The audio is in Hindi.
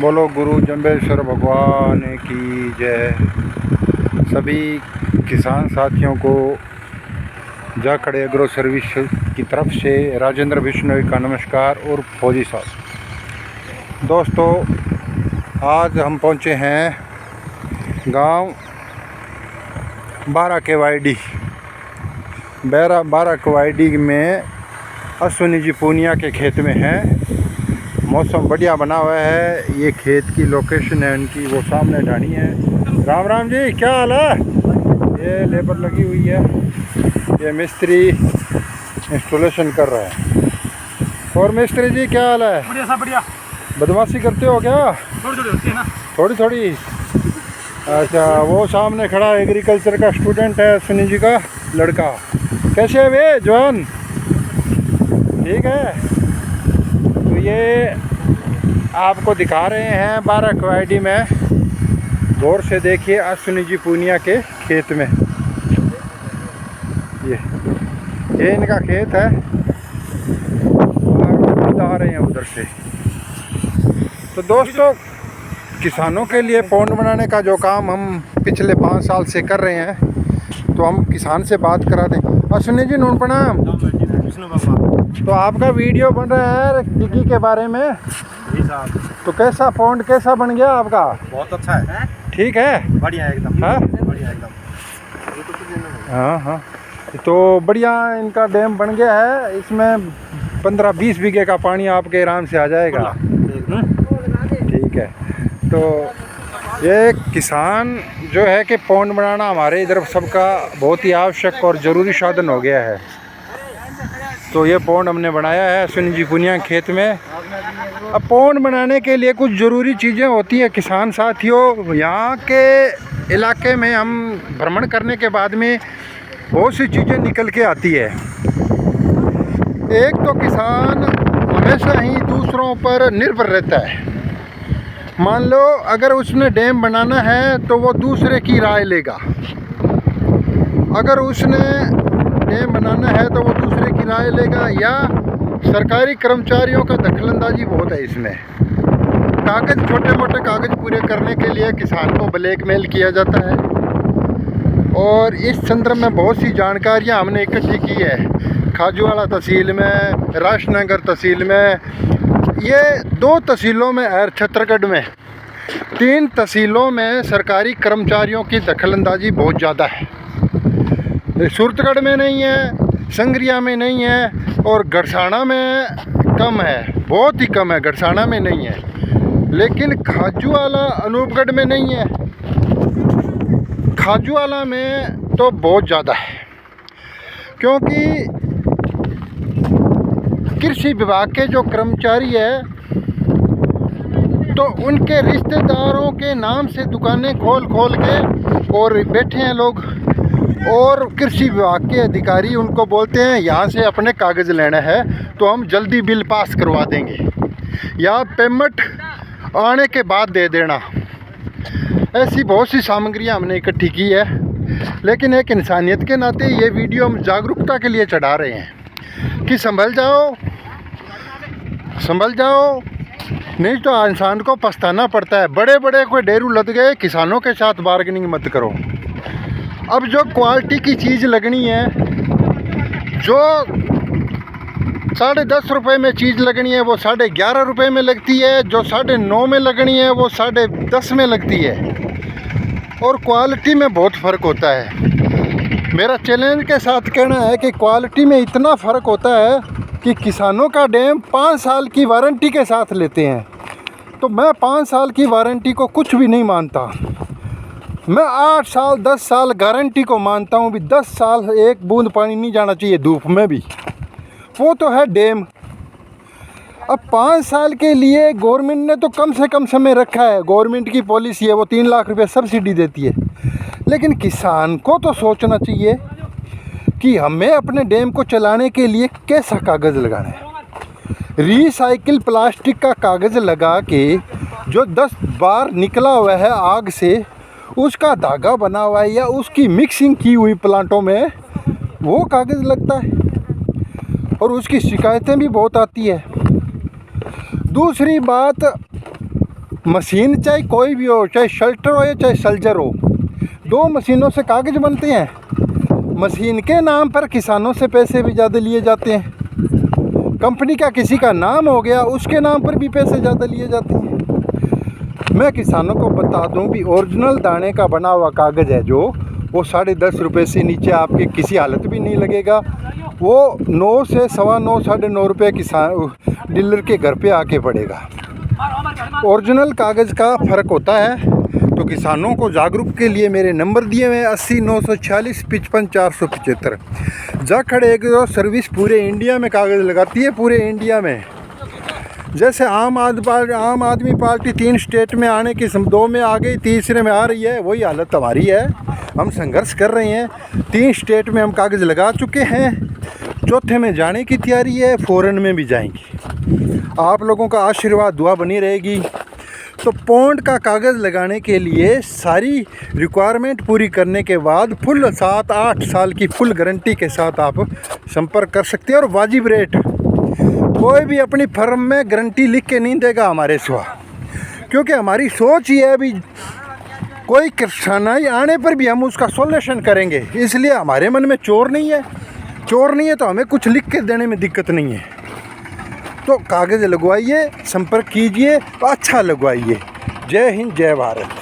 बोलो गुरु जंबेश्वर भगवान की जय। सभी किसान साथियों को जाखड़े एग्रो सर्विस की तरफ से राजेंद्र बिश्नोई का नमस्कार और फौजी साहब। दोस्तों, आज हम पहुंचे हैं गांव 12 KYD 12 KYD में अश्विनी जी पूनिया के खेत में हैं। मौसम बढ़िया बना हुआ है। ये खेत की लोकेशन है उनकी, वो सामने ढाणी है। राम राम जी, क्या हाल है? ये लेबर लगी हुई है, ये मिस्त्री इंस्टॉलेशन कर रहा है। और मिस्त्री जी क्या हाल है? बढ़िया सब बढ़िया। बदमाशी करते हो क्या? थोड़ी थोड़ी होती है ना। थोड़ी थोड़ी। अच्छा, वो सामने खड़ा एग्रीकल्चर का स्टूडेंट है, अश्विनी जी का लड़का। कैसे है वे जवान? ठीक है। तो ये आपको दिखा रहे हैं 12 KYD में। गौर से देखिए अश्विनी जी पूनिया के खेत में। ये इनका खेत है और आ रहे हैं उधर से। तो दोस्तों, किसानों के लिए पौंड बनाने का जो काम हम पिछले 5 साल से कर रहे हैं, तो हम किसान से बात करा दें। अश्विनी जी नून प्रणाम। तो आपका वीडियो बन रहा है टिकी के बारे में जी साहब। तो कैसा पौंड कैसा बन गया आपका? बहुत अच्छा है। ठीक है, बढ़िया एकदम। हाँ बढ़िया एकदम। हाँ। तो बढ़िया इनका डैम बन गया है। इसमें 15-20 बीघे का पानी आपके आराम से आ जाएगा। ठीक है। तो ये किसान जो है कि पौंड बनाना हमारे इधर सबका बहुत ही आवश्यक और ज़रूरी साधन हो गया है। तो ये पौंड हमने बनाया है अश्विनी जी पूनिया खेत में। अब पौंड बनाने के लिए कुछ ज़रूरी चीज़ें होती हैं किसान साथियों। यहाँ के इलाके में हम भ्रमण करने के बाद में बहुत सी चीज़ें निकल के आती है। एक तो किसान हमेशा ही दूसरों पर निर्भर रहता है। मान लो अगर उसने डैम बनाना है तो वो दूसरे की राय लेगा। अगर उसने डैम बनाना है तो वो दूसरे की राय लेगा, या सरकारी कर्मचारियों का दखलंदाजी बहुत है इसमें। कागज़, छोटे मोटे कागज़ पूरे करने के लिए किसान को ब्लैकमेल किया जाता है। और इस संदर्भ में बहुत सी जानकारियां हमने इकट्ठी की है। खाजूवाड़ा तहसील में, राजनगर तहसील में, ये 2 तहसीलों में और छत्तरगढ़ में 3 तहसीलों में सरकारी कर्मचारियों की दखलंदाजी बहुत ज़्यादा है। सूरतगढ़ में नहीं है, संगरिया में नहीं है, और गड़साना में कम है, बहुत ही कम है। गड़साना में नहीं है, लेकिन खाजूवाड़ा अनूपगढ़ में नहीं है। खाजूवाड़ा में तो बहुत ज़्यादा है, क्योंकि कृषि विभाग के जो कर्मचारी है तो उनके रिश्तेदारों के नाम से दुकानें खोल के और बैठे हैं लोग। और कृषि विभाग के अधिकारी उनको बोलते हैं यहाँ से अपने कागज़ लेना है तो हम जल्दी बिल पास करवा देंगे, या पेमेंट आने के बाद दे देना। ऐसी बहुत सी सामग्रियाँ हमने इकट्ठी की है। लेकिन एक इंसानियत के नाते ये वीडियो हम जागरूकता के लिए चढ़ा रहे हैं कि संभल जाओ, नहीं तो इंसान को पछताना पड़ता है। बड़े बड़े कोई डेरू लद गए, किसानों के साथ बार्गेनिंग मत करो। अब जो क्वालिटी की चीज़ लगनी है, जो 10.5 रुपये में चीज़ लगनी है वो 11.5 रुपये में लगती है। जो 9.5 में लगनी है वो 10.5 में लगती है। और क्वालिटी में बहुत फ़र्क होता है। मेरा चैलेंज के साथ कहना है कि क्वालिटी में इतना फ़र्क होता है कि किसानों का डैम 5 साल की वारंटी के साथ लेते हैं। तो मैं 5 साल की वारंटी को कुछ भी नहीं मानता। मैं 8 साल 10 साल गारंटी को मानता हूँ भी। 10 साल एक बूंद पानी नहीं जाना चाहिए धूप में भी, वो तो है डैम। अब 5 साल के लिए गवर्नमेंट ने तो कम से कम समय रखा है। गवर्नमेंट की पॉलिसी है, वो 3 लाख रुपए सब्सिडी देती है। लेकिन किसान को तो सोचना चाहिए कि हमें अपने डैम को चलाने के लिए कैसा कागज़ लगाना है। रिसाइकिल प्लास्टिक का कागज़ लगा के जो 10 बार निकला हुआ है आग से, उसका धागा बना हुआ है, या उसकी मिक्सिंग की हुई प्लांटों में वो कागज़ लगता है। और उसकी शिकायतें भी बहुत आती है। दूसरी बात, मशीन चाहे कोई भी हो, चाहे शल्टर हो या चाहे सल्जर हो, 2 मशीनों से कागज़ बनते हैं। मशीन के नाम पर किसानों से पैसे भी ज़्यादा लिए जाते हैं। कंपनी का किसी का नाम हो गया, उसके नाम पर भी पैसे ज़्यादा लिए जाते हैं। मैं किसानों को बता दूं भी ओरिजिनल दाने का बना हुआ कागज़ है जो, वो 10.5 रुपये से नीचे आपके किसी हालत भी नहीं लगेगा। वो 9 से 9.25 9.5 रुपये किसान डीलर के घर पे आके पड़ेगा। ओरिजिनल कागज़ का फ़र्क होता है। तो किसानों को जागरूक के लिए मेरे नंबर दिए हुए हैं 80 946 55 475। जाखड़ एग्रो सर्विस पूरे इंडिया में कागज़ लगाती है, पूरे इंडिया में। जैसे आम आदमी पार्टी 3 स्टेट में आने की 2 में आ गई, तीसरे में आ रही है, वही हालत हमारी है। हम संघर्ष कर रहे हैं। 3 स्टेट में हम कागज़ लगा चुके हैं, 4थे में जाने की तैयारी है, फॉरेन में भी जाएंगी। आप लोगों का आशीर्वाद दुआ बनी रहेगी। तो पौंड का कागज़ लगाने के लिए सारी रिक्वायरमेंट पूरी करने के बाद फुल 7-8 साल की फुल गारंटी के साथ आप संपर्क कर सकते हैं। और वाजिब रेट, कोई भी अपनी फर्म में गारंटी लिख के नहीं देगा हमारे सिवा, क्योंकि हमारी सोच ये है भी कोई कठिनाई आने पर भी हम उसका सॉल्यूशन करेंगे। इसलिए हमारे मन में चोर नहीं है तो हमें कुछ लिख के देने में दिक्कत नहीं है। तो कागज़ लगवाइए, संपर्क कीजिए, अच्छा लगवाइए। जय हिंद, जय भारत।